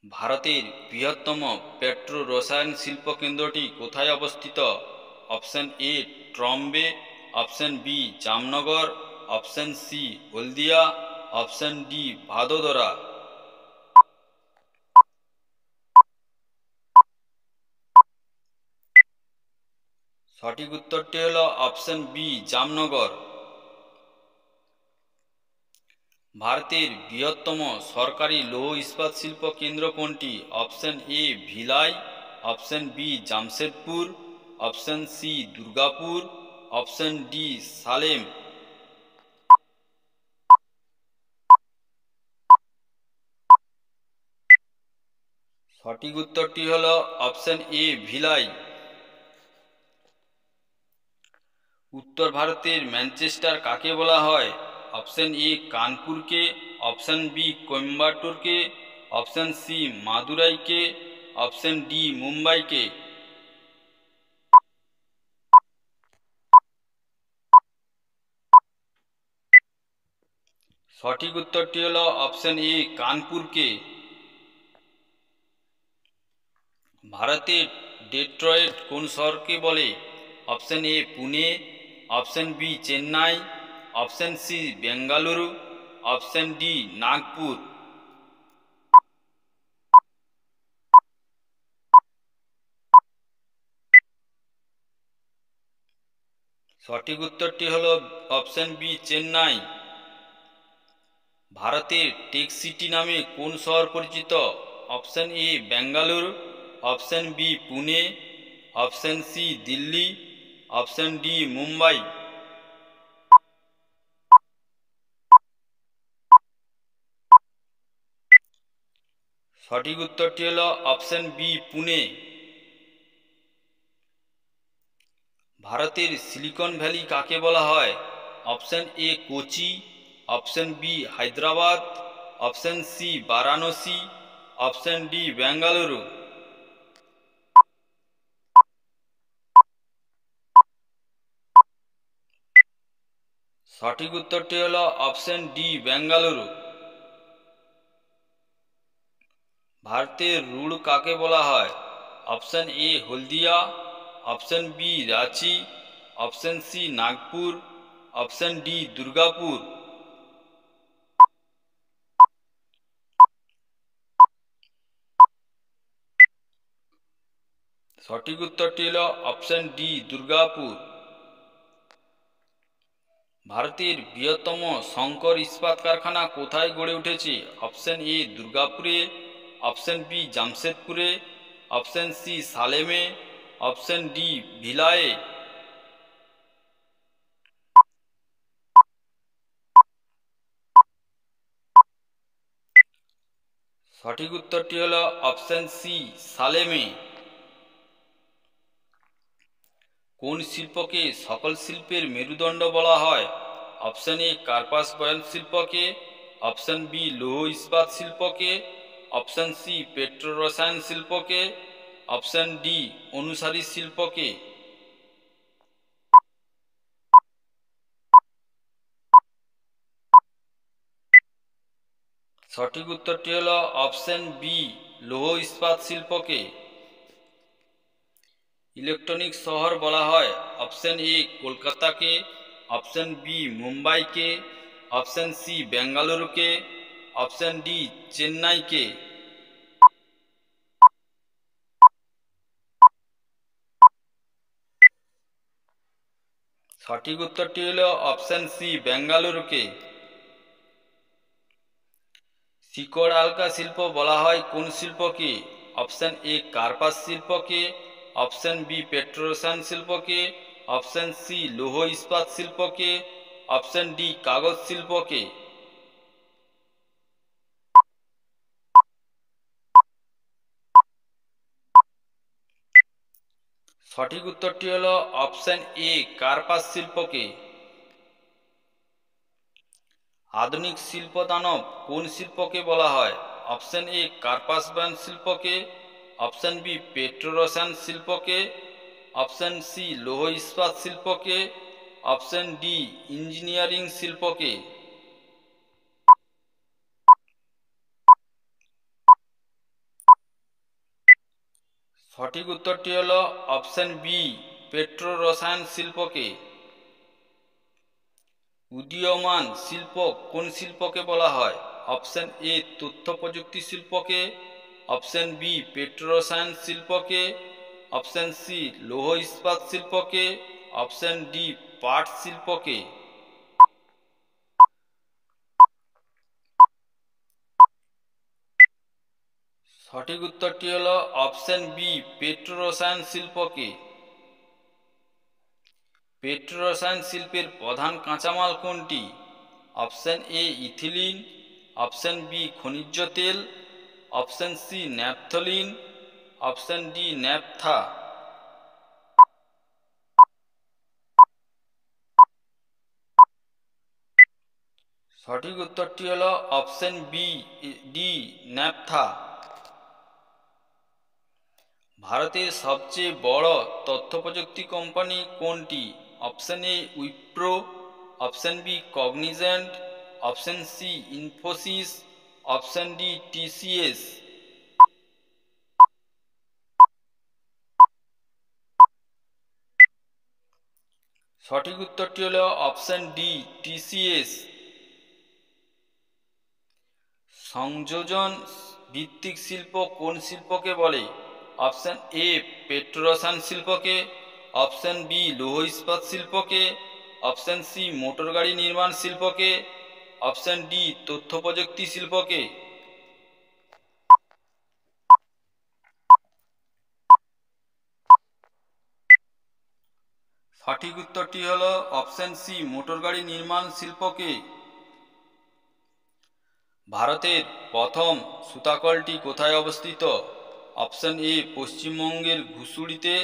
ভারতের বৃহত্তম পেট্রো রসায়ন শিল্প কেন্দ্রটি কোথায় অবস্থিত? Option A Trombay, option B Jamnagar, option C Haldia, option D Vadodara. সঠিক উত্তরটি হল অপশন বি জামনগর। ভারতের বৃহত্তম সরকারি লৌহ ইস্পাত শিল্প কেন্দ্র কোনটি? Option A Bhilai, option B Jamshedpur, option C Durgapur, option D Salem. সঠিক উত্তরটি হল অপশন এ ভিলাই। উত্তর ভারতের ম্যানচেস্টার কাকে বলা হয়? অপশন এ কানপুরকে, অপশন বি কোয়েম্বাটুরকে, অপশন সি মাদুরাইকে, অপশন ডি মুম্বাইকে। সঠিক উত্তরটি হল অপশন এ কানপুরকে। ভারতের ডেট্রয়েট কোন শহরকে বলে? Option A Pune, option B Chennai, option C Bengaluru, option D Nagpur. সঠিক উত্তরটি হল অপশন বি চেন্নাই। ভারতের টেক সিটি নামে কোন শহর পরিচিত? Option A Bengaluru, option B Pune, option C Delhi, option D Mumbai. সঠিক উত্তরটি হল অপশন বি পুনে। ভারতের সিলিকন ভ্যালি কাকে বলা হয়? Option A Kochi, option B Hyderabad, option C Varanasi, option D Bengaluru. সঠিক উত্তরটি হল অপশন ডি বেঙ্গালুরু। ভারতের রুড় কাকে বলা হয়? Option A Haldia, option B Ranchi, option C Nagpur, option D Durgapur. সঠিক উত্তরটি হল অপশন ডি দুর্গাপুর। ভারতের বৃহত্তম শঙ্কর ইস্পাত কারখানা কোথায় গড়ে উঠেছে? অপশন এ দুর্গাপুরে, অপশন বি জামশেদপুরে, অপশন সি সালেমে, অপশন ডি ভিলায়ে। সঠিক উত্তরটি হল অপশন সি সালেমে। কোন শিল্পকে সকল শিল্পের মেরুদণ্ড বলা হয়? অপশন এ কার্পাস বয়ন শিল্পকে, অপশন বি লৌহ ইস্পাত শিল্পকে, অপশন সি পেট্রো রসায়ন শিল্পকে, অপশন ডি অনুসারী শিল্পকে। সঠিক উত্তরটি হল অপশন বি লৌহ ইস্পাত শিল্পকে। ইলেকট্রনিক শহর বলা হয় অপশন এ কলকাতাকে, অপশন বি মুম্বাইকে, অপশন সি বেঙ্গালুরুকে, অপশন ডি চেন্নাইকে। সঠিক উত্তরটি হল অপশন সি বেঙ্গালুরুকে। শিকড় আলগা শিল্প বলা হয় কোন শিল্পকে? অপশন এ কার্পাস শিল্পকে, অপশন বি পেট্রোরসায়ন শিল্পকে, অপশন সি লৌহ ইস্পাত শিল্পকে, অপশন ডি কাগজ শিল্পকে। সঠিক উত্তরটি হল অপশন এ কার্পাস শিল্পকে। আধুনিক শিল্প দানব কোন শিল্পকে বলা হয়? অপশন এ কার্পাস বয়ন শিল্পকে, অপশন বি পেট্রো রসায়ন শিল্পকে, অপশন সি লৌহ ইস্পাত শিল্পকে, অপশন ডি ইঞ্জিনিয়ারিং শিল্পকে। সঠিক উত্তরটি হল অপশন বি, পেট্রো রসায়ন শিল্পকে। উদীয়মান শিল্প কোন শিল্পকে বলা হয়? অপশন এ তথ্য প্রযুক্তি শিল্পকে, অপশন বি পেট্রো রসায়ন শিল্পকে, অপশন সি লৌহ ইস্পাত শিল্পকে, অপশন ডি পাট শিল্পকে। সঠিক উত্তরটি হল অপশন বি, পেট্রো রসায়ন শিল্পকে। পেট্রো রসায়ন শিল্পের প্রধান কাঁচামাল কোনটি? Option A ethylene, option B খনিজ তেল, option C naphthalene, option D naphtha. সঠিক উত্তরটি হল অপশন বি, ডি ন্যাপথা। ভারতের সবচেয়ে বড় তথ্যপ্রযুক্তি কোম্পানি কোনটি? Option A Wipro, option B Cognizant, option C Infosys, option D TCS. সঠিক উত্তরটি হল অপশন ডি টিসিএস। সংযোজন ভিত্তিক শিল্প কোন শিল্পকে বলে? অপশন এ পেট্রো রসায়ন শিল্পকে, অপশন বি লৌহ ইস্পাত শিল্পকে, অপশন সি মোটর গাড়ি নির্মাণ শিল্পকে, অপশন ডি তথ্য প্রযুক্তি শিল্পকে। সঠিক উত্তরটি হল অপশন সি মোটর গাড়ি নির্মাণ শিল্পকে। ভারতের প্রথম সুতাকলটি কোথায় অবস্থিত? অপশন এ পশ্চিমবঙ্গের ঘুষুড়িতে,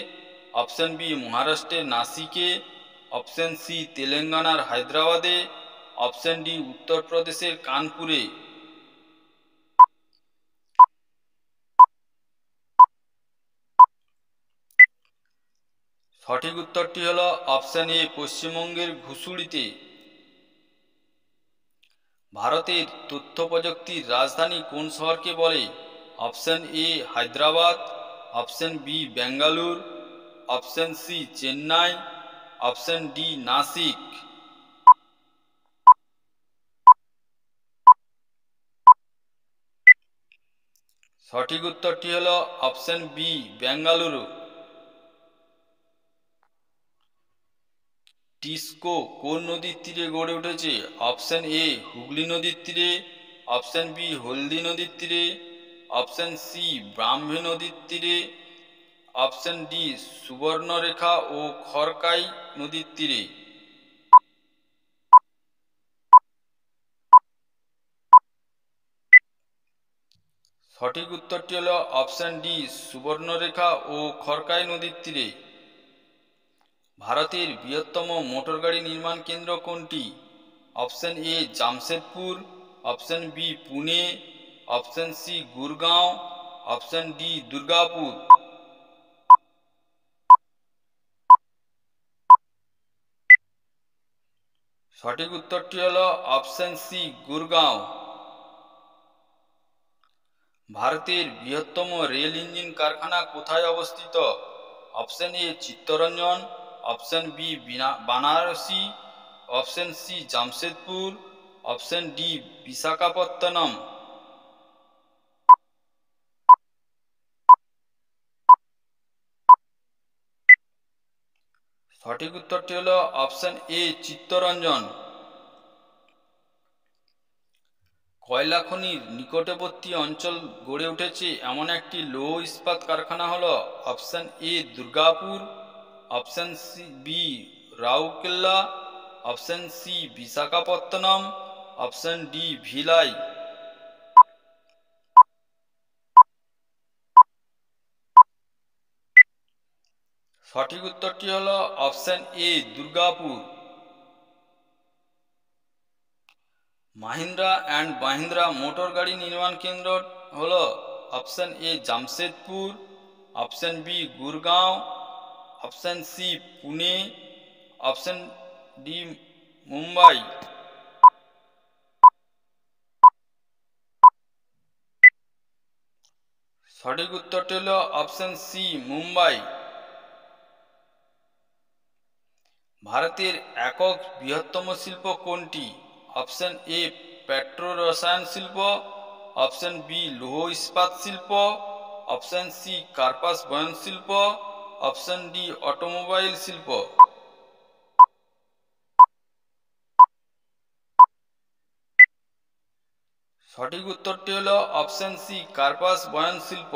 অপশন বি মহারাষ্ট্রের নাসিকে, অপশন সি তেলেঙ্গানার হায়দ্রাবাদে, অপশন ডি উত্তরপ্রদেশের কানপুরে। সঠিক উত্তরটি হল অপশন এ পশ্চিমবঙ্গের ঘুষুড়িতে। ভারতের তথ্য প্রযুক্তির রাজধানী কোন শহরকে বলে? Option A Hyderabad, option B Bengaluru, option C Chennai, option D Nashik. সঠিক উত্তরটি হল অপশন বি বেঙ্গালুরু। টিস্কো কোন নদীর তীরে গড়ে উঠেছে? অপশন এ হুগলি নদীর তীরে, অপশন বি হলদি নদীর তীরে, অপশন সি ব্রাহ্মী নদীর তীরে, অপশন ডি সুবর্ণরেখা ও খড়কাই নদীর তীরে। সঠিক উত্তরটি হল অপশন ডি সুবর্ণরেখা ও খড়কাই নদীর তীরে। ভারতের বৃহত্তম মোটরগাড়ি নির্মাণ কেন্দ্র কোনটি? Option A Jamshedpur, option B Pune, option C Gurgaon, option D Durgapur. সঠিক উত্তরটি হল অপশন সি গুরগাঁও। ভারতের বৃহত্তম রেল ইঞ্জিন কারখানা কোথায় অবস্থিত? Option A Chittaranjan, option B Banaras, option C Jamshedpur, option D Visakhapatnam. সঠিক উত্তরটি হল অপশন এ চিত্তরঞ্জন। কয়লা খনির নিকটবর্তী অঞ্চল গড়ে উঠেছে এমন একটি লৌহ ইস্পাত কারখানা হল? Option A Durgapur, option C B Rourkela, option C Visakhapatnam, option D Bhilai. সঠিক উত্তরটি হল option A Durgapur. Mahindra and Mahindra motor গাড়ি নির্মাণ কেন্দ্র হল? Option A Jamshedpur, option B Gurgaon, option C Pune, option D Mumbai. সঠিক উত্তরটি হলো অপশন সি মুম্বাই। ভারতের একক বৃহত্তম শিল্প কোনটি? অপশন এ পেট্রো রসায়ন শিল্প, অপশন বি লৌহ ইস্পাত শিল্প, অপশন সি কার্পাস বয়ন শিল্প, অপশন ডি অটোমোবাইল শিল্প। সঠিক উত্তরটি হলো অপশন সি কার্পাস বয়ন শিল্প।